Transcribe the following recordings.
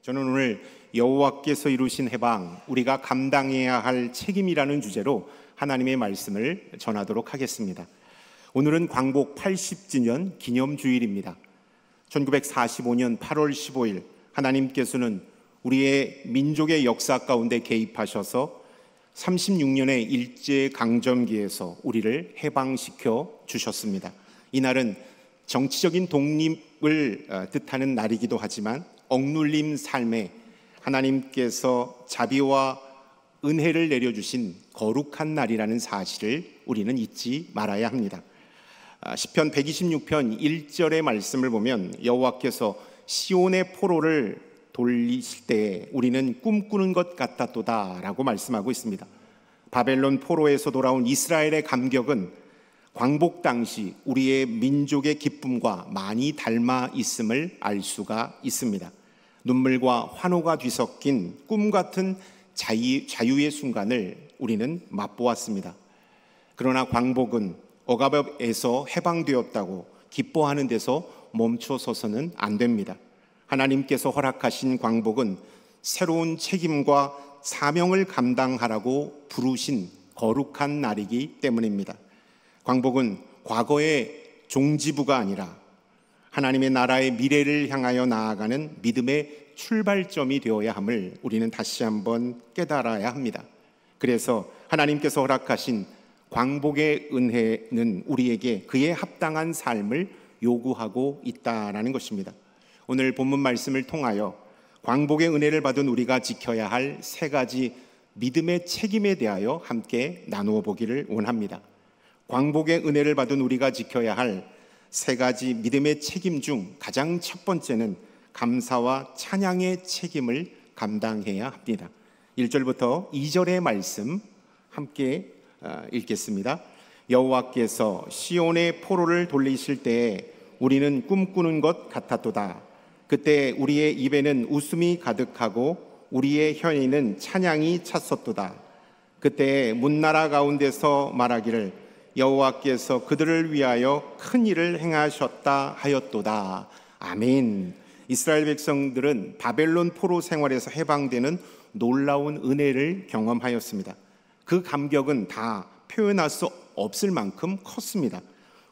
저는 오늘 여호와께서 이루신 해방, 우리가 감당해야 할 책임이라는 주제로 하나님의 말씀을 전하도록 하겠습니다. 오늘은 광복 80주년 기념주일입니다. 1945년 8월 15일 하나님께서는 우리의 민족의 역사 가운데 개입하셔서 36년의 일제강점기에서 우리를 해방시켜 주셨습니다. 이날은 정치적인 독립을 뜻하는 날이기도 하지만 억눌림 삶에 하나님께서 자비와 은혜를 내려주신 거룩한 날이라는 사실을 우리는 잊지 말아야 합니다. 시편 126편 1절의 말씀을 보면 여호와께서 시온의 포로를 돌리실 때 우리는 꿈꾸는 것 같았도다 라고 말씀하고 있습니다. 바벨론 포로에서 돌아온 이스라엘의 감격은 광복 당시 우리의 민족의 기쁨과 많이 닮아 있음을 알 수가 있습니다. 눈물과 환호가 뒤섞인 꿈 같은 자유의 순간을 우리는 맛보았습니다. 그러나 광복은 억압에서 해방되었다고 기뻐하는 데서 멈춰서서는 안 됩니다. 하나님께서 허락하신 광복은 새로운 책임과 사명을 감당하라고 부르신 거룩한 날이기 때문입니다. 광복은 과거의 종지부가 아니라 하나님의 나라의 미래를 향하여 나아가는 믿음의 출발점이 되어야 함을 우리는 다시 한번 깨달아야 합니다. 그래서 하나님께서 허락하신 광복의 은혜는 우리에게 그에 합당한 삶을 요구하고 있다라는 것입니다. 오늘 본문 말씀을 통하여 광복의 은혜를 받은 우리가 지켜야 할 세 가지 믿음의 책임에 대하여 함께 나누어 보기를 원합니다. 광복의 은혜를 받은 우리가 지켜야 할 세 가지 믿음의 책임 중 가장 첫 번째는 감사와 찬양의 책임을 감당해야 합니다. 1절부터 2절의 말씀 함께 읽겠습니다. 여호와께서 시온의 포로를 돌리실 때에 우리는 꿈꾸는 것 같았도다. 그때 우리의 입에는 웃음이 가득하고 우리의 혀에는 찬양이 찼었도다. 그때 문나라 가운데서 말하기를 여호와께서 그들을 위하여 큰 일을 행하셨다 하였도다. 아멘. 이스라엘 백성들은 바벨론 포로 생활에서 해방되는 놀라운 은혜를 경험하였습니다. 그 감격은 다 표현할 수 없을 만큼 컸습니다.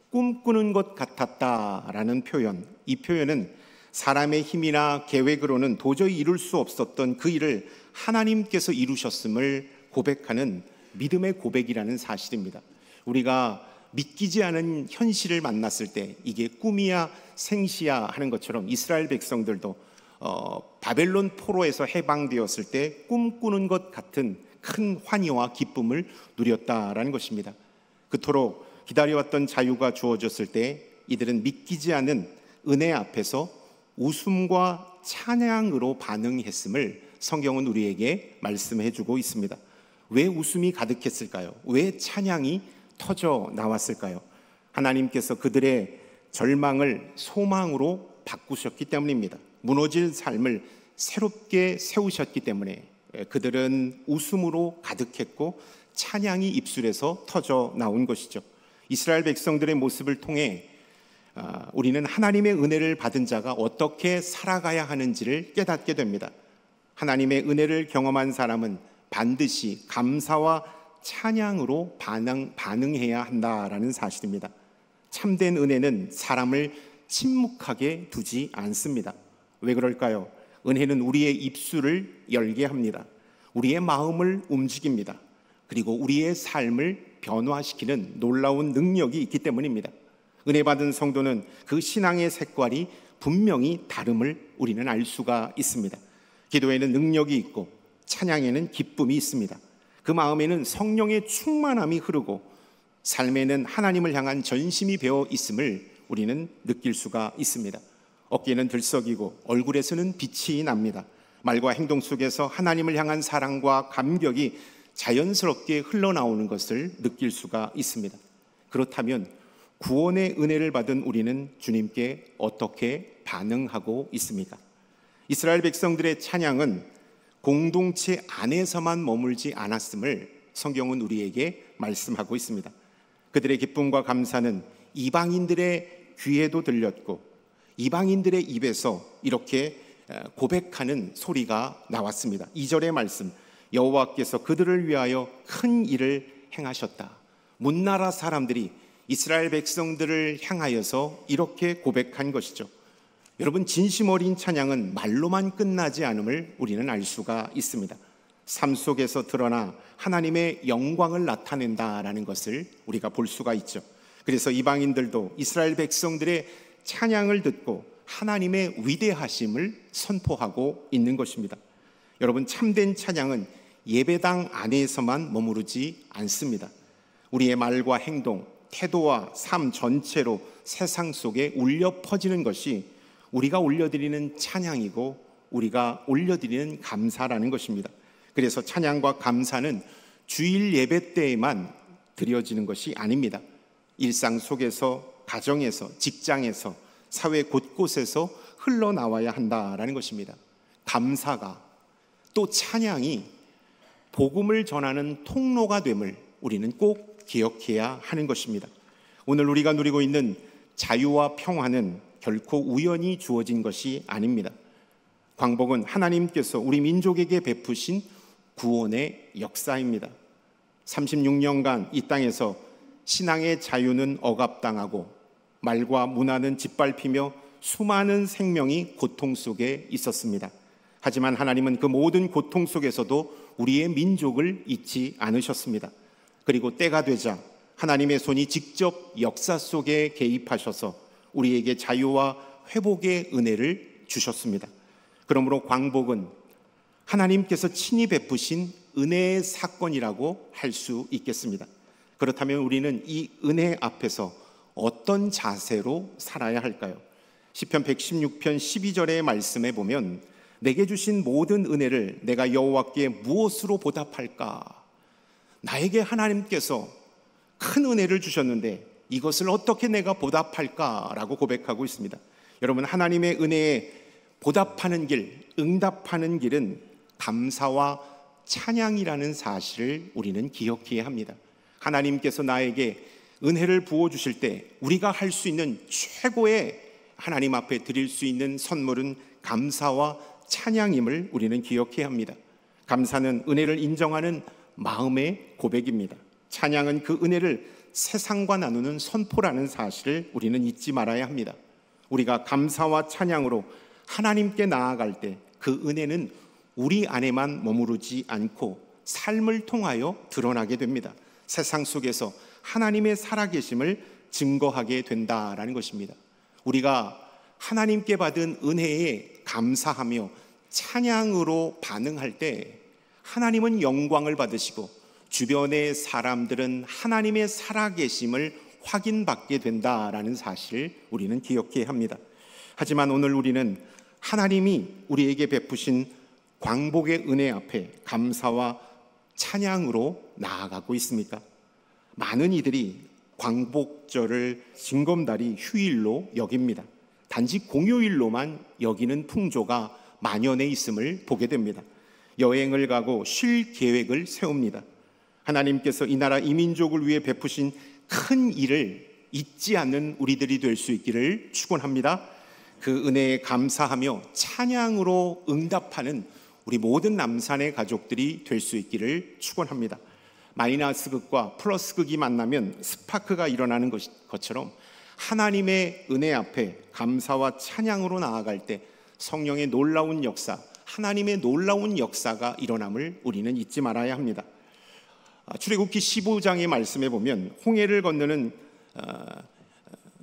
꿈꾸는 것 같았다라는 표현, 이 표현은 사람의 힘이나 계획으로는 도저히 이룰 수 없었던 그 일을 하나님께서 이루셨음을 고백하는 믿음의 고백이라는 사실입니다. 우리가 믿기지 않은 현실을 만났을 때 이게 꿈이야 생시야 하는 것처럼 이스라엘 백성들도 바벨론 포로에서 해방되었을 때 꿈꾸는 것 같은 큰 환희와 기쁨을 누렸다라는 것입니다. 그토록 기다려왔던 자유가 주어졌을 때 이들은 믿기지 않은 은혜 앞에서 웃음과 찬양으로 반응했음을 성경은 우리에게 말씀해주고 있습니다. 왜 웃음이 가득했을까요? 왜 찬양이 터져 나왔을까요? 하나님께서 그들의 절망을 소망으로 바꾸셨기 때문입니다. 무너질 삶을 새롭게 세우셨기 때문에 그들은 웃음으로 가득했고 찬양이 입술에서 터져 나온 것이죠. 이스라엘 백성들의 모습을 통해 우리는 하나님의 은혜를 받은 자가 어떻게 살아가야 하는지를 깨닫게 됩니다. 하나님의 은혜를 경험한 사람은 반드시 감사와 찬양으로 반응해야 한다라는 사실입니다. 참된 은혜는 사람을 침묵하게 두지 않습니다. 왜 그럴까요? 은혜는 우리의 입술을 열게 합니다. 우리의 마음을 움직입니다. 그리고 우리의 삶을 변화시키는 놀라운 능력이 있기 때문입니다. 은혜 받은 성도는 그 신앙의 색깔이 분명히 다름을 우리는 알 수가 있습니다. 기도에는 능력이 있고 찬양에는 기쁨이 있습니다. 그 마음에는 성령의 충만함이 흐르고 삶에는 하나님을 향한 전심이 배어 있음을 우리는 느낄 수가 있습니다. 어깨는 들썩이고 얼굴에서는 빛이 납니다. 말과 행동 속에서 하나님을 향한 사랑과 감격이 자연스럽게 흘러나오는 것을 느낄 수가 있습니다. 그렇다면 구원의 은혜를 받은 우리는 주님께 어떻게 반응하고 있습니까? 이스라엘 백성들의 찬양은 공동체 안에서만 머물지 않았음을 성경은 우리에게 말씀하고 있습니다. 그들의 기쁨과 감사는 이방인들의 귀에도 들렸고 이방인들의 입에서 이렇게 고백하는 소리가 나왔습니다. 2절의 말씀, 여호와께서 그들을 위하여 큰 일을 행하셨다. 문나라 사람들이 이스라엘 백성들을 향하여서 이렇게 고백한 것이죠. 여러분, 진심 어린 찬양은 말로만 끝나지 않음을 우리는 알 수가 있습니다. 삶 속에서 드러나 하나님의 영광을 나타낸다라는 것을 우리가 볼 수가 있죠. 그래서 이방인들도 이스라엘 백성들의 찬양을 듣고 하나님의 위대하심을 선포하고 있는 것입니다. 여러분, 참된 찬양은 예배당 안에서만 머무르지 않습니다. 우리의 말과 행동, 태도와 삶 전체로 세상 속에 울려 퍼지는 것이 우리가 올려드리는 찬양이고 우리가 올려드리는 감사라는 것입니다. 그래서 찬양과 감사는 주일 예배 때에만 드려지는 것이 아닙니다. 일상 속에서, 가정에서, 직장에서, 사회 곳곳에서 흘러나와야 한다라는 것입니다. 감사가, 또 찬양이 복음을 전하는 통로가 됨을 우리는 꼭 기억해야 하는 것입니다. 오늘 우리가 누리고 있는 자유와 평화는 결코 우연히 주어진 것이 아닙니다. 광복은 하나님께서 우리 민족에게 베푸신 구원의 역사입니다. 36년간 이 땅에서 신앙의 자유는 억압당하고 말과 문화는 짓밟히며 수많은 생명이 고통 속에 있었습니다. 하지만 하나님은 그 모든 고통 속에서도 우리의 민족을 잊지 않으셨습니다. 그리고 때가 되자 하나님의 손이 직접 역사 속에 개입하셔서 우리에게 자유와 회복의 은혜를 주셨습니다. 그러므로 광복은 하나님께서 친히 베푸신 은혜의 사건이라고 할 수 있겠습니다. 그렇다면 우리는 이 은혜 앞에서 어떤 자세로 살아야 할까요? 시편 116편 12절의 말씀에 보면 내게 주신 모든 은혜를 내가 여호와께 무엇으로 보답할까? 나에게 하나님께서 큰 은혜를 주셨는데 이것을 어떻게 내가 보답할까라고 고백하고 있습니다. 여러분, 하나님의 은혜에 보답하는 길, 응답하는 길은 감사와 찬양이라는 사실을 우리는 기억해야 합니다. 하나님께서 나에게 은혜를 부어주실 때 우리가 할 수 있는 최고의 하나님 앞에 드릴 수 있는 선물은 감사와 찬양임을 우리는 기억해야 합니다. 감사는 은혜를 인정하는 마음의 고백입니다. 찬양은 그 은혜를 세상과 나누는 선포라는 사실을 우리는 잊지 말아야 합니다. 우리가 감사와 찬양으로 하나님께 나아갈 때 그 은혜는 우리 안에만 머무르지 않고 삶을 통하여 드러나게 됩니다. 세상 속에서 하나님의 살아계심을 증거하게 된다라는 것입니다. 우리가 하나님께 받은 은혜에 감사하며 찬양으로 반응할 때 하나님은 영광을 받으시고 주변의 사람들은 하나님의 살아계심을 확인받게 된다라는 사실을 우리는 기억해야 합니다. 하지만 오늘 우리는 하나님이 우리에게 베푸신 광복의 은혜 앞에 감사와 찬양으로 나아가고 있습니까? 많은 이들이 광복절을 징검다리 휴일로 여깁니다. 단지 공휴일로만 여기는 풍조가 만연해 있음을 보게 됩니다. 여행을 가고 쉴 계획을 세웁니다. 하나님께서 이 나라 이 민족을 위해 베푸신 큰 일을 잊지 않는 우리들이 될 수 있기를 축원합니다. 그 은혜에 감사하며 찬양으로 응답하는 우리 모든 남산의 가족들이 될 수 있기를 축원합니다. 마이너스 극과 플러스 극이 만나면 스파크가 일어나는 것처럼 하나님의 은혜 앞에 감사와 찬양으로 나아갈 때 성령의 놀라운 역사, 하나님의 놀라운 역사가 일어남을 우리는 잊지 말아야 합니다. 출애굽기 15장의 말씀에 보면 홍해를 건너는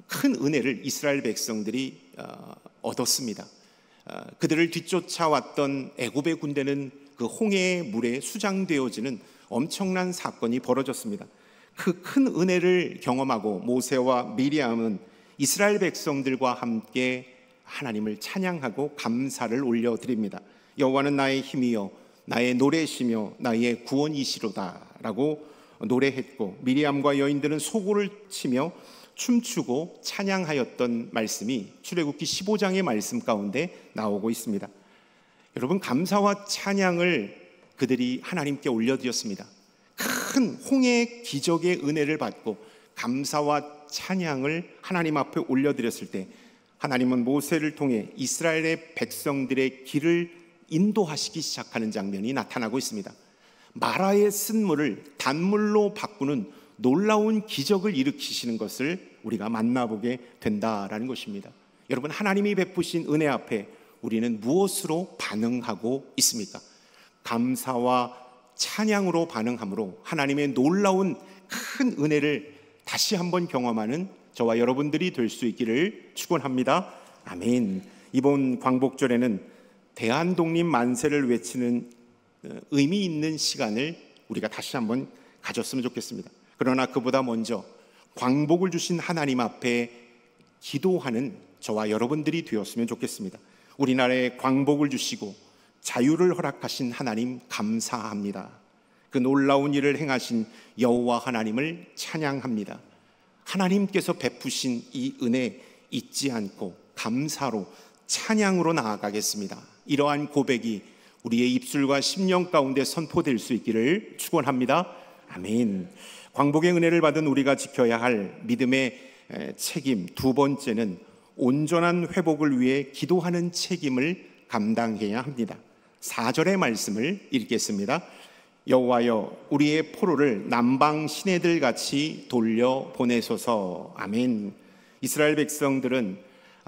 큰 은혜를 이스라엘 백성들이 얻었습니다. 그들을 뒤쫓아왔던 애굽의 군대는 그 홍해의 물에 수장되어지는 엄청난 사건이 벌어졌습니다. 그 큰 은혜를 경험하고 모세와 미리암은 이스라엘 백성들과 함께 하나님을 찬양하고 감사를 올려드립니다. 여호와는 나의 힘이요 나의 노래시며 나의 구원이시로다 라고 노래했고, 미리암과 여인들은 소고를 치며 춤추고 찬양하였던 말씀이 출애굽기 15장의 말씀 가운데 나오고 있습니다. 여러분, 감사와 찬양을 그들이 하나님께 올려드렸습니다. 큰 홍해의 기적의 은혜를 받고 감사와 찬양을 하나님 앞에 올려드렸을 때 하나님은 모세를 통해 이스라엘의 백성들의 길을 인도하시기 시작하는 장면이 나타나고 있습니다. 마라의 쓴물을 단물로 바꾸는 놀라운 기적을 일으키시는 것을 우리가 만나보게 된다라는 것입니다. 여러분, 하나님이 베푸신 은혜 앞에 우리는 무엇으로 반응하고 있습니까? 감사와 찬양으로 반응함으로 하나님의 놀라운 큰 은혜를 다시 한번 경험하는 저와 여러분들이 될 수 있기를 축원합니다. 아멘. 이번 광복절에는 대한독립 만세를 외치는 의미 있는 시간을 우리가 다시 한번 가졌으면 좋겠습니다. 그러나 그보다 먼저 광복을 주신 하나님 앞에 기도하는 저와 여러분들이 되었으면 좋겠습니다. 우리나라에 광복을 주시고 자유를 허락하신 하나님 감사합니다. 그 놀라운 일을 행하신 여호와 하나님을 찬양합니다. 하나님께서 베푸신 이 은혜 잊지 않고 감사로 찬양으로 나아가겠습니다. 이러한 고백이 우리의 입술과 심령 가운데 선포될 수 있기를 축원합니다. 아멘. 광복의 은혜를 받은 우리가 지켜야 할 믿음의 책임 두 번째는 온전한 회복을 위해 기도하는 책임을 감당해야 합니다. 4절의 말씀을 읽겠습니다. 여호와여, 우리의 포로를 남방 시내들 같이 돌려 보내소서. 아멘. 이스라엘 백성들은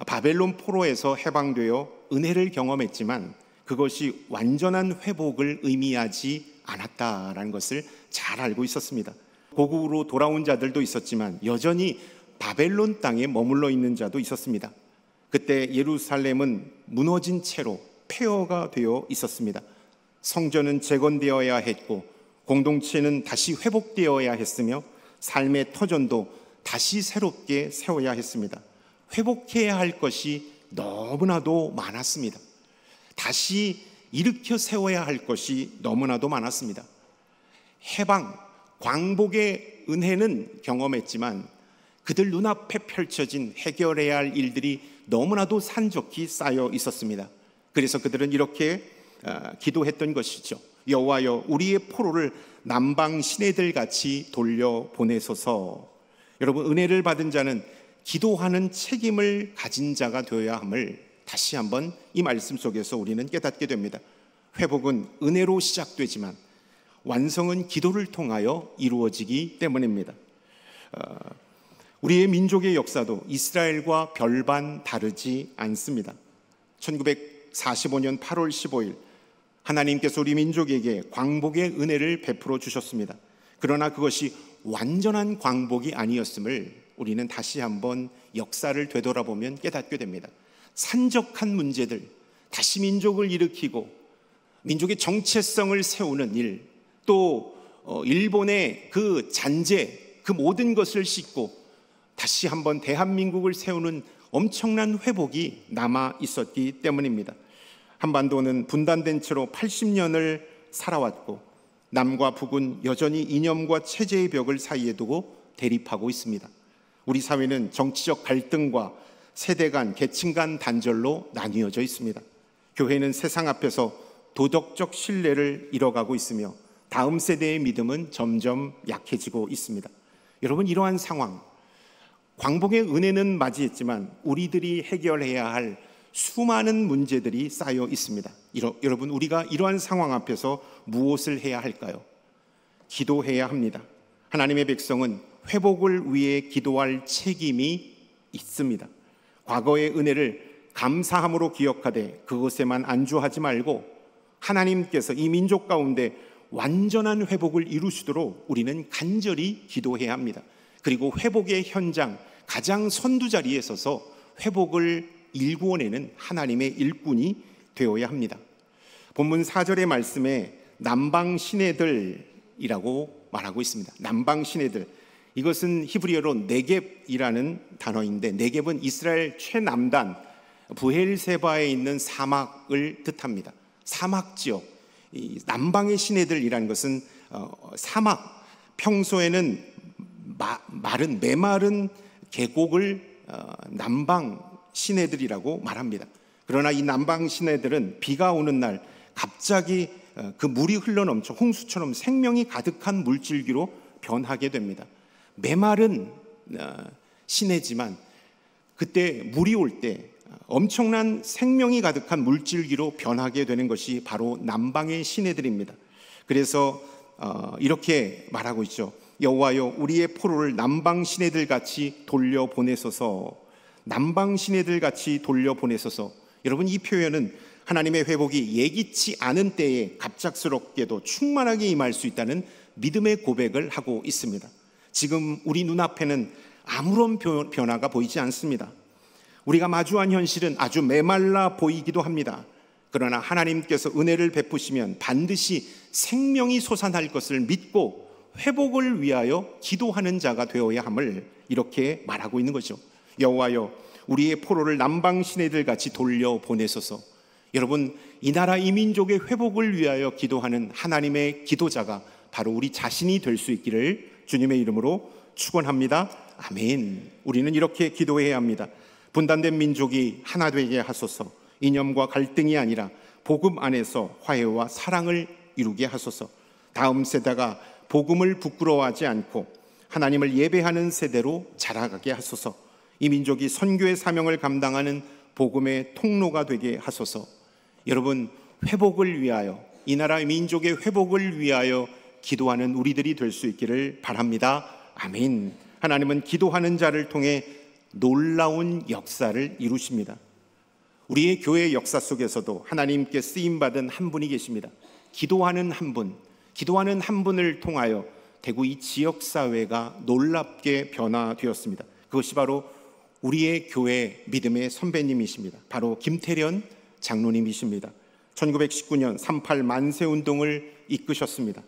바벨론 포로에서 해방되어 은혜를 경험했지만 그것이 완전한 회복을 의미하지 않았다라는 것을 잘 알고 있었습니다. 고국으로 돌아온 자들도 있었지만 여전히 바벨론 땅에 머물러 있는 자도 있었습니다. 그때 예루살렘은 무너진 채로 폐허가 되어 있었습니다. 성전은 재건되어야 했고 공동체는 다시 회복되어야 했으며 삶의 터전도 다시 새롭게 세워야 했습니다. 회복해야 할 것이 너무나도 많았습니다. 다시 일으켜 세워야 할 것이 너무나도 많았습니다. 해방, 광복의 은혜는 경험했지만 그들 눈앞에 펼쳐진 해결해야 할 일들이 너무나도 산적히 쌓여 있었습니다. 그래서 그들은 이렇게 기도했던 것이죠. 여호와여, 우리의 포로를 남방 시내들 같이 돌려 보내소서. 여러분, 은혜를 받은 자는 기도하는 책임을 가진 자가 되어야 함을 다시 한번 이 말씀 속에서 우리는 깨닫게 됩니다. 회복은 은혜로 시작되지만 완성은 기도를 통하여 이루어지기 때문입니다. 우리의 민족의 역사도 이스라엘과 별반 다르지 않습니다. 1945년 8월 15일 하나님께서 우리 민족에게 광복의 은혜를 베풀어 주셨습니다. 그러나 그것이 완전한 광복이 아니었음을 우리는 다시 한번 역사를 되돌아보면 깨닫게 됩니다. 산적한 문제들, 다시 민족을 일으키고 민족의 정체성을 세우는 일, 또 일본의 그 잔재, 그 모든 것을 씻고 다시 한번 대한민국을 세우는 엄청난 회복이 남아 있었기 때문입니다. 한반도는 분단된 채로 80년을 살아왔고 남과 북은 여전히 이념과 체제의 벽을 사이에 두고 대립하고 있습니다. 우리 사회는 정치적 갈등과 세대 간, 계층 간 단절로 나뉘어져 있습니다. 교회는 세상 앞에서 도덕적 신뢰를 잃어가고 있으며 다음 세대의 믿음은 점점 약해지고 있습니다. 여러분, 이러한 상황, 광복의 은혜는 맞이했지만 우리들이 해결해야 할 수많은 문제들이 쌓여 있습니다. 여러분, 우리가 이러한 상황 앞에서 무엇을 해야 할까요? 기도해야 합니다. 하나님의 백성은 회복을 위해 기도할 책임이 있습니다. 과거의 은혜를 감사함으로 기억하되 그것에만 안주하지 말고 하나님께서 이 민족 가운데 완전한 회복을 이루시도록 우리는 간절히 기도해야 합니다. 그리고 회복의 현장, 가장 선두자리에 서서 회복을 일구어내는 하나님의 일꾼이 되어야 합니다. 본문 4절의 말씀에 남방 시내들이라고 말하고 있습니다. 남방 시내들, 이것은 히브리어로 네겝이라는 단어인데 네겝은 이스라엘 최남단 브헬세바에 있는 사막을 뜻합니다. 사막 지역, 이 남방의 시내들이라는 것은 사막, 평소에는 마른 메마른 계곡을 남방 시내들이라고 말합니다. 그러나 이 남방 시내들은 비가 오는 날 갑자기 그 물이 흘러넘쳐 홍수처럼 생명이 가득한 물줄기로 변하게 됩니다. 메마른 시내지만 그때 물이 올 때 엄청난 생명이 가득한 물줄기로 변하게 되는 것이 바로 남방의 시내들입니다. 그래서 이렇게 말하고 있죠. 여호와여, 우리의 포로를 남방 시내들 같이 돌려보내소서. 남방 시내들 같이 돌려보내소서. 여러분, 이 표현은 하나님의 회복이 예기치 않은 때에 갑작스럽게도 충만하게 임할 수 있다는 믿음의 고백을 하고 있습니다. 지금 우리 눈앞에는 아무런 변화가 보이지 않습니다. 우리가 마주한 현실은 아주 메말라 보이기도 합니다. 그러나 하나님께서 은혜를 베푸시면 반드시 생명이 솟아날 것을 믿고 회복을 위하여 기도하는 자가 되어야 함을 이렇게 말하고 있는 거죠. 여호와여, 우리의 포로를 남방 시내들 같이 돌려보내소서. 여러분, 이 나라 이 민족의 회복을 위하여 기도하는 하나님의 기도자가 바로 우리 자신이 될 수 있기를 주님의 이름으로 축원합니다. 아멘. 우리는 이렇게 기도해야 합니다. 분단된 민족이 하나 되게 하소서. 이념과 갈등이 아니라 복음 안에서 화해와 사랑을 이루게 하소서. 다음 세대가 복음을 부끄러워하지 않고 하나님을 예배하는 세대로 자라가게 하소서. 이 민족이 선교의 사명을 감당하는 복음의 통로가 되게 하소서. 여러분, 회복을 위하여, 이 나라 민족의 회복을 위하여 기도하는 우리들이 될 수 있기를 바랍니다. 아멘. 하나님은 기도하는 자를 통해 놀라운 역사를 이루십니다. 우리의 교회 역사 속에서도 하나님께 쓰임받은 한 분이 계십니다. 기도하는 한 분, 기도하는 한 분을 통하여 대구 이 지역사회가 놀랍게 변화되었습니다. 그것이 바로 우리의 교회 믿음의 선배님이십니다. 바로 김태련 장로님이십니다. 1919년 38 만세운동을 이끄셨습니다.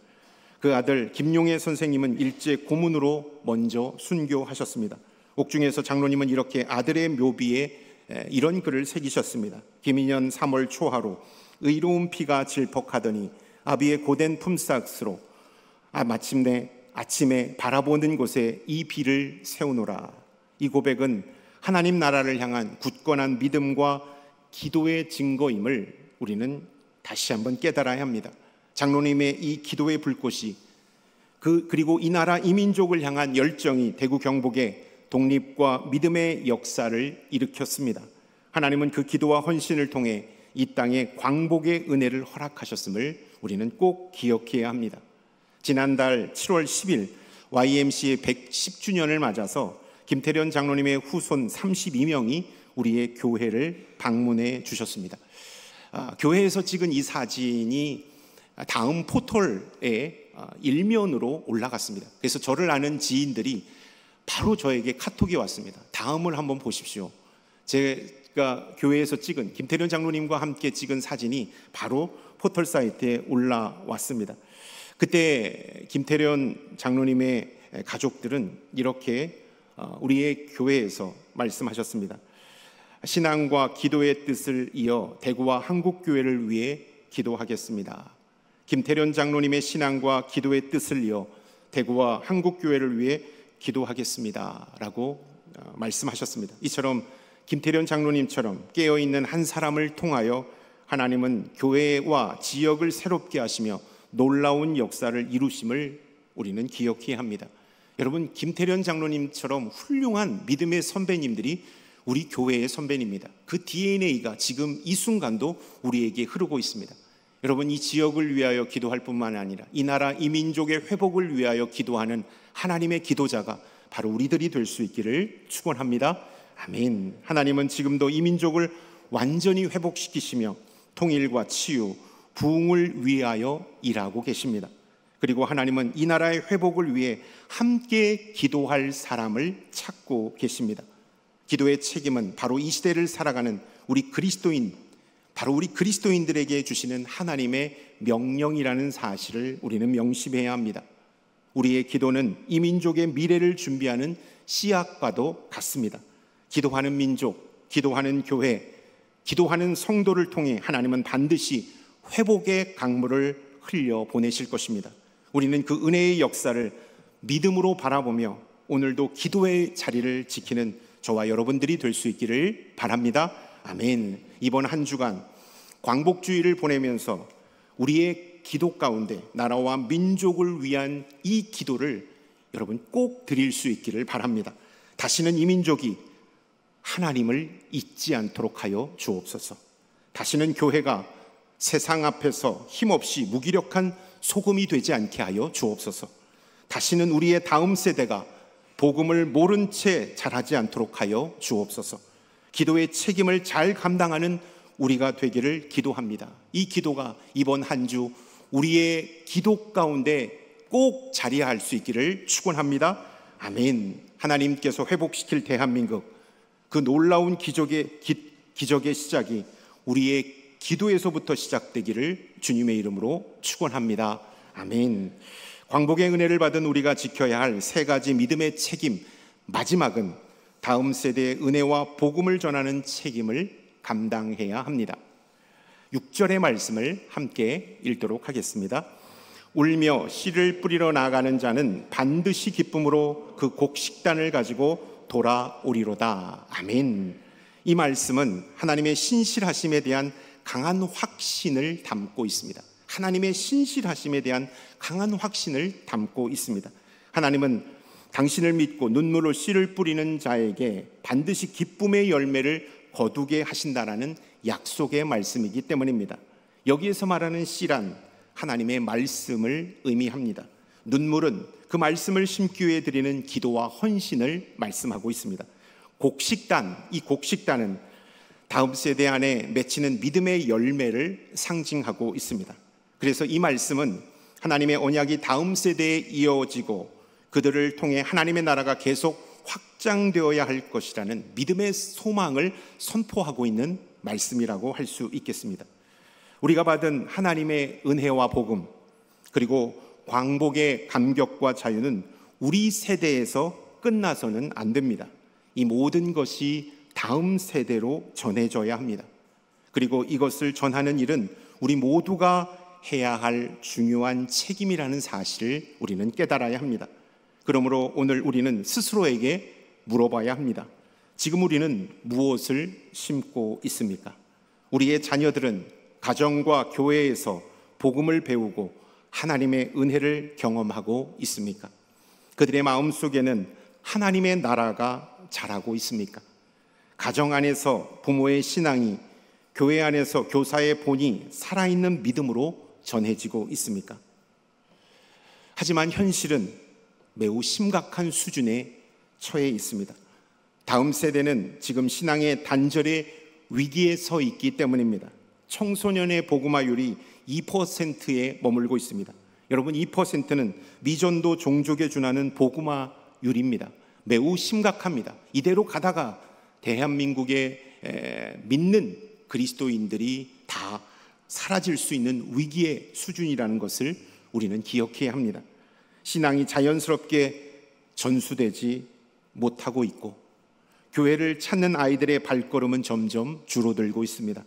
그 아들 김용애 선생님은 일제 고문으로 먼저 순교하셨습니다. 옥중에서 장로님은 이렇게 아들의 묘비에 이런 글을 새기셨습니다. 김인년 3월 초하루 의로운 피가 질퍽하더니 아비의 고된 품삯으로 마침내 아침에 바라보는 곳에 이 비를 세우노라. 이 고백은 하나님 나라를 향한 굳건한 믿음과 기도의 증거임을 우리는 다시 한번 깨달아야 합니다. 장로님의 이 기도의 불꽃이 그리고 이 나라 이 민족을 향한 열정이 대구 경북의 독립과 믿음의 역사를 일으켰습니다. 하나님은 그 기도와 헌신을 통해 이 땅에 광복의 은혜를 허락하셨음을 우리는 꼭 기억해야 합니다. 지난달 7월 10일 YMCA 110주년을 맞아서 김태련 장로님의 후손 32명이 우리의 교회를 방문해 주셨습니다. 교회에서 찍은 이 사진이 다음 포털에 일면으로 올라갔습니다. 그래서 저를 아는 지인들이 바로 저에게 카톡이 왔습니다. 다음을 한번 보십시오. 제가 교회에서 찍은 김태련 장로님과 함께 찍은 사진이 바로 포털 사이트에 올라왔습니다. 그때 김태련 장로님의 가족들은 이렇게 우리의 교회에서 말씀하셨습니다. 신앙과 기도의 뜻을 이어 대구와 한국교회를 위해 기도하겠습니다. 김태련 장로님의 신앙과 기도의 뜻을 이어 대구와 한국교회를 위해 기도하겠습니다 라고 말씀하셨습니다. 이처럼 김태련 장로님처럼 깨어있는 한 사람을 통하여 하나님은 교회와 지역을 새롭게 하시며 놀라운 역사를 이루심을 우리는 기억해야 합니다. 여러분, 김태련 장로님처럼 훌륭한 믿음의 선배님들이 우리 교회의 선배입니다. 그 DNA가 지금 이 순간도 우리에게 흐르고 있습니다. 여러분, 이 지역을 위하여 기도할 뿐만 아니라 이 나라 이 민족의 회복을 위하여 기도하는 하나님의 기도자가 바로 우리들이 될 수 있기를 축원합니다. 아멘. 하나님은 지금도 이 민족을 완전히 회복시키시며 통일과 치유, 부흥을 위하여 일하고 계십니다. 그리고 하나님은 이 나라의 회복을 위해 함께 기도할 사람을 찾고 계십니다. 기도의 책임은 바로 이 시대를 살아가는 우리 그리스도인, 바로 우리 그리스도인들에게 주시는 하나님의 명령이라는 사실을 우리는 명심해야 합니다. 우리의 기도는 이 민족의 미래를 준비하는 씨앗과도 같습니다. 기도하는 민족, 기도하는 교회, 기도하는 성도를 통해 하나님은 반드시 회복의 강물을 흘려 보내실 것입니다. 우리는 그 은혜의 역사를 믿음으로 바라보며 오늘도 기도의 자리를 지키는 저와 여러분들이 될 수 있기를 바랍니다. 아멘. 이번 한 주간 광복주의를 보내면서 우리의 기도 가운데 나라와 민족을 위한 이 기도를 여러분 꼭 드릴 수 있기를 바랍니다. 다시는 이 민족이 하나님을 잊지 않도록 하여 주옵소서. 다시는 교회가 세상 앞에서 힘없이 무기력한 소금이 되지 않게 하여 주옵소서. 다시는 우리의 다음 세대가 복음을 모른 채 자라지 않도록 하여 주옵소서. 기도의 책임을 잘 감당하는 우리가 되기를 기도합니다. 이 기도가 이번 한 주 우리의 기도 가운데 꼭 자리할 수 있기를 축원합니다. 아멘. 하나님께서 회복시킬 대한민국, 그 놀라운 기적의 시작이 우리의 기도에서부터 시작되기를 주님의 이름으로 축원합니다. 아멘. 광복의 은혜를 받은 우리가 지켜야 할 세 가지 믿음의 책임, 마지막은 다음 세대의 은혜와 복음을 전하는 책임을 감당해야 합니다. 6절의 말씀을 함께 읽도록 하겠습니다. 울며 씨를 뿌리러 나가는 자는 반드시 기쁨으로 그 곡식단을 가지고 돌아오리로다. 아멘. 이 말씀은 하나님의 신실하심에 대한 강한 확신을 담고 있습니다. 하나님의 신실하심에 대한 강한 확신을 담고 있습니다. 하나님은 당신을 믿고 눈물로 씨를 뿌리는 자에게 반드시 기쁨의 열매를 거두게 하신다라는 약속의 말씀이기 때문입니다. 여기에서 말하는 씨란 하나님의 말씀을 의미합니다. 눈물은 그 말씀을 심기 위해 드리는 기도와 헌신을 말씀하고 있습니다. 곡식단, 이 곡식단은 다음 세대 안에 맺히는 믿음의 열매를 상징하고 있습니다. 그래서 이 말씀은 하나님의 언약이 다음 세대에 이어지고 그들을 통해 하나님의 나라가 계속 확장되어야 할 것이라는 믿음의 소망을 선포하고 있는 말씀이라고 할 수 있겠습니다. 우리가 받은 하나님의 은혜와 복음, 그리고 광복의 감격과 자유는 우리 세대에서 끝나서는 안 됩니다. 이 모든 것이 다음 세대로 전해져야 합니다. 그리고 이것을 전하는 일은 우리 모두가 해야 할 중요한 책임이라는 사실을 우리는 깨달아야 합니다. 그러므로 오늘 우리는 스스로에게 물어봐야 합니다. 지금 우리는 무엇을 심고 있습니까? 우리의 자녀들은 가정과 교회에서 복음을 배우고 하나님의 은혜를 경험하고 있습니까? 그들의 마음속에는 하나님의 나라가 자라고 있습니까? 가정 안에서 부모의 신앙이, 교회 안에서 교사의 본이 살아있는 믿음으로 전해지고 있습니까? 하지만 현실은 매우 심각한 수준에 처해 있습니다. 다음 세대는 지금 신앙의 단절의 위기에 서 있기 때문입니다. 청소년의 복음화율이 2%에 머물고 있습니다. 여러분, 2%는 미전도 종족에 준하는 복음화율입니다. 매우 심각합니다. 이대로 가다가 대한민국의 믿는 그리스도인들이 다 사라질 수 있는 위기의 수준이라는 것을 우리는 기억해야 합니다. 신앙이 자연스럽게 전수되지 못하고 있고 교회를 찾는 아이들의 발걸음은 점점 줄어들고 있습니다.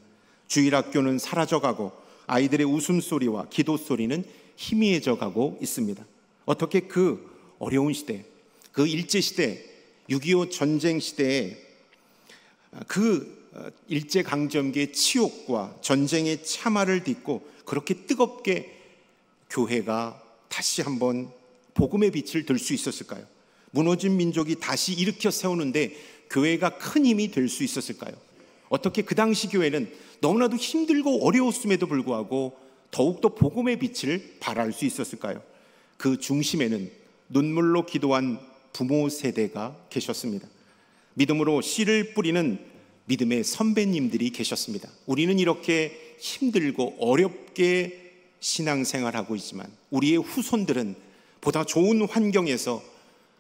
주일학교는 사라져가고 아이들의 웃음소리와 기도소리는 희미해져 가고 있습니다. 어떻게 그 어려운 시대, 그 일제시대, 6.25 전쟁 시대에 그 일제강점기의 치욕과 전쟁의 참화를 딛고 그렇게 뜨겁게 교회가 다시 한번 복음의 빛을 들 수 있었을까요? 무너진 민족이 다시 일으켜 세우는데 교회가 큰 힘이 될 수 있었을까요? 어떻게 그 당시 교회는 너무나도 힘들고 어려웠음에도 불구하고 더욱더 복음의 빛을 발할 수 있었을까요? 그 중심에는 눈물로 기도한 부모 세대가 계셨습니다. 믿음으로 씨를 뿌리는 믿음의 선배님들이 계셨습니다. 우리는 이렇게 힘들고 어렵게 신앙생활하고 있지만 우리의 후손들은 보다 좋은 환경에서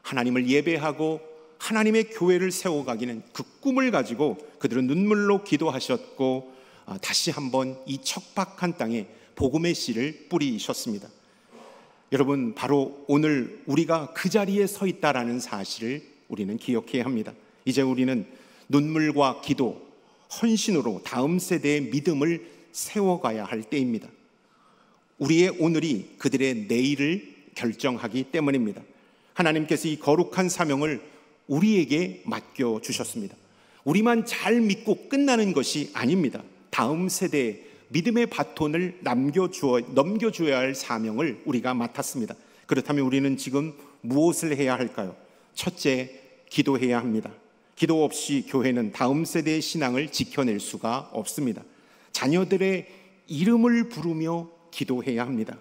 하나님을 예배하고 하나님의 교회를 세워가기는 그 꿈을 가지고 그들은 눈물로 기도하셨고 다시 한번 이 척박한 땅에 복음의 씨를 뿌리셨습니다. 여러분, 바로 오늘 우리가 그 자리에 서 있다라는 사실을 우리는 기억해야 합니다. 이제 우리는 눈물과 기도, 헌신으로 다음 세대의 믿음을 세워가야 할 때입니다. 우리의 오늘이 그들의 내일을 결정하기 때문입니다. 하나님께서 이 거룩한 사명을 우리에게 맡겨주셨습니다. 우리만 잘 믿고 끝나는 것이 아닙니다. 다음 세대에 믿음의 바톤을 넘겨줘야 할 사명을 우리가 맡았습니다. 그렇다면 우리는 지금 무엇을 해야 할까요? 첫째, 기도해야 합니다. 기도 없이 교회는 다음 세대의 신앙을 지켜낼 수가 없습니다. 자녀들의 이름을 부르며 기도해야 합니다.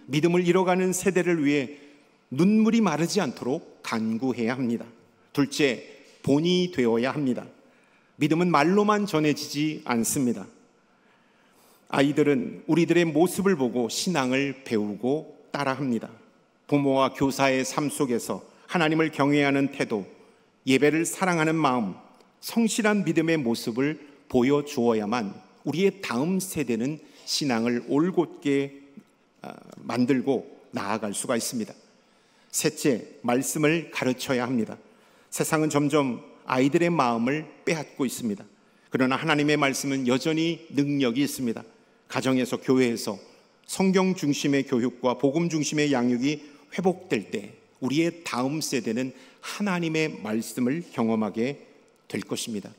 믿음을 잃어가는 세대를 위해 눈물이 마르지 않도록 간구해야 합니다. 둘째, 본이 되어야 합니다. 믿음은 말로만 전해지지 않습니다. 아이들은 우리들의 모습을 보고 신앙을 배우고 따라합니다. 부모와 교사의 삶 속에서 하나님을 경외하는 태도, 예배를 사랑하는 마음, 성실한 믿음의 모습을 보여주어야만 우리의 다음 세대는 신앙을 올곧게 만들고 나아갈 수가 있습니다. 셋째, 말씀을 가르쳐야 합니다. 세상은 점점 아이들의 마음을 빼앗고 있습니다. 그러나 하나님의 말씀은 여전히 능력이 있습니다. 가정에서, 교회에서 성경 중심의 교육과 복음 중심의 양육이 회복될 때 우리의 다음 세대는 하나님의 말씀을 경험하게 될 것입니다.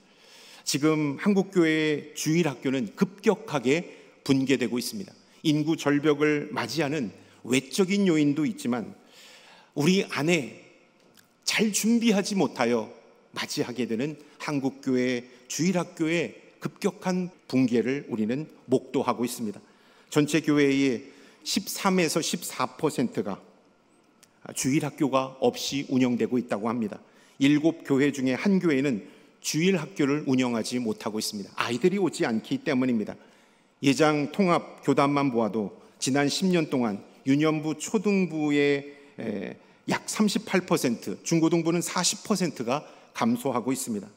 지금 한국교회의 주일학교는 급격하게 붕괴되고 있습니다. 인구 절벽을 맞이하는 외적인 요인도 있지만 우리 안에 잘 준비하지 못하여 맞이하게 되는 한국교회 주일학교의 급격한 붕괴를 우리는 목도하고 있습니다. 전체 교회의 13에서 14%가 주일학교가 없이 운영되고 있다고 합니다. 7교회 중에 한 교회는 주일학교를 운영하지 못하고 있습니다. 아이들이 오지 않기 때문입니다. 예장 통합 교단만 보아도 지난 10년 동안 유년부, 초등부의 약 38%, 중고등부는 40%가 감소하고 있습니다.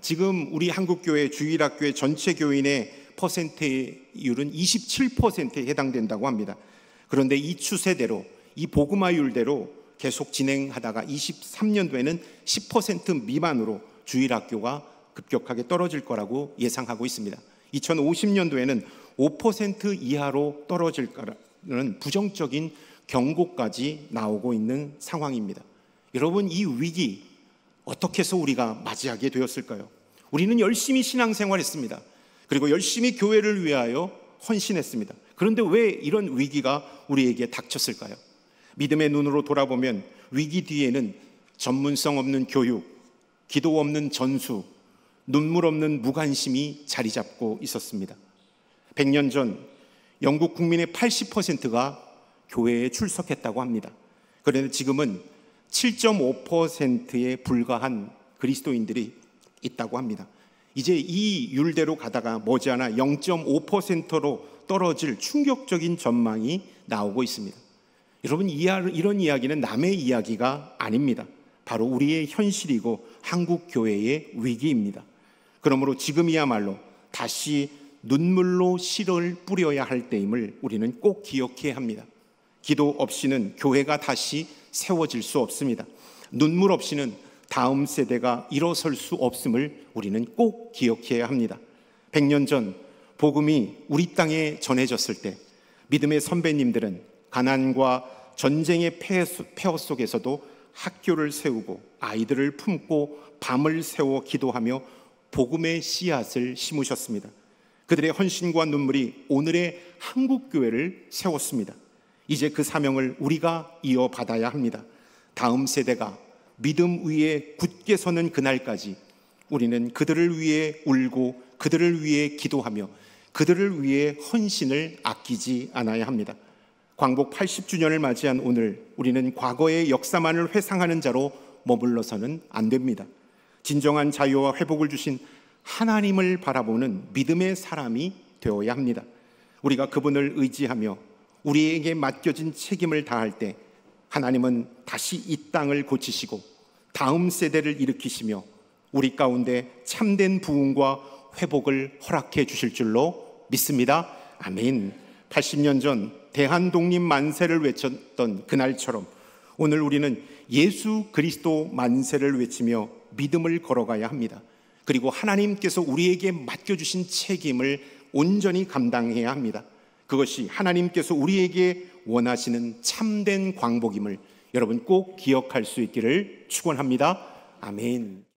지금 우리 한국교회 주일학교의 전체 교인의 퍼센테이율은 27%에 해당된다고 합니다. 그런데 이 추세대로, 이 복음화율대로 계속 진행하다가 23년도에는 10% 미만으로 주일학교가 급격하게 떨어질 거라고 예상하고 있습니다. 2050년도에는 5% 이하로 떨어질 거라는 부정적인 경고까지 나오고 있는 상황입니다. 여러분, 이 위기 어떻게 해서 우리가 맞이하게 되었을까요? 우리는 열심히 신앙생활했습니다. 그리고 열심히 교회를 위하여 헌신했습니다. 그런데 왜 이런 위기가 우리에게 닥쳤을까요? 믿음의 눈으로 돌아보면 위기 뒤에는 전문성 없는 교육, 기도 없는 전수, 눈물 없는 무관심이 자리 잡고 있었습니다. 100년 전 영국 국민의 80%가 교회에 출석했다고 합니다. 그런데 지금은 7.5%에 불과한 그리스도인들이 있다고 합니다. 이제 이 율대로 가다가 머지않아 0.5%로 떨어질 충격적인 전망이 나오고 있습니다. 여러분, 이런 이야기는 남의 이야기가 아닙니다. 바로 우리의 현실이고 한국 교회의 위기입니다. 그러므로 지금이야말로 다시 눈물로 씨를 뿌려야 할 때임을 우리는 꼭 기억해야 합니다. 기도 없이는 교회가 다시 세워질 수 없습니다. 눈물 없이는 다음 세대가 일어설 수 없음을 우리는 꼭 기억해야 합니다. 100년 전 복음이 우리 땅에 전해졌을 때 믿음의 선배님들은 가난과 전쟁의 폐허 속에서도 학교를 세우고 아이들을 품고 밤을 새워 기도하며 복음의 씨앗을 심으셨습니다. 그들의 헌신과 눈물이 오늘의 한국교회를 세웠습니다. 이제 그 사명을 우리가 이어받아야 합니다. 다음 세대가 믿음 위에 굳게 서는 그날까지 우리는 그들을 위해 울고 그들을 위해 기도하며 그들을 위해 헌신을 아끼지 않아야 합니다. 광복 80주년을 맞이한 오늘 우리는 과거의 역사만을 회상하는 자로 머물러서는 안 됩니다. 진정한 자유와 회복을 주신 하나님을 바라보는 믿음의 사람이 되어야 합니다. 우리가 그분을 의지하며 우리에게 맡겨진 책임을 다할 때 하나님은 다시 이 땅을 고치시고 다음 세대를 일으키시며 우리 가운데 참된 부흥과 회복을 허락해 주실 줄로 믿습니다. 아멘. 80년 전 대한독립 만세를 외쳤던 그날처럼 오늘 우리는 예수 그리스도 만세를 외치며 믿음을 걸어가야 합니다. 그리고 하나님께서 우리에게 맡겨주신 책임을 온전히 감당해야 합니다. 그것이 하나님께서 우리에게 원하시는 참된 광복임을 여러분 꼭 기억할 수 있기를 축원합니다. 아멘.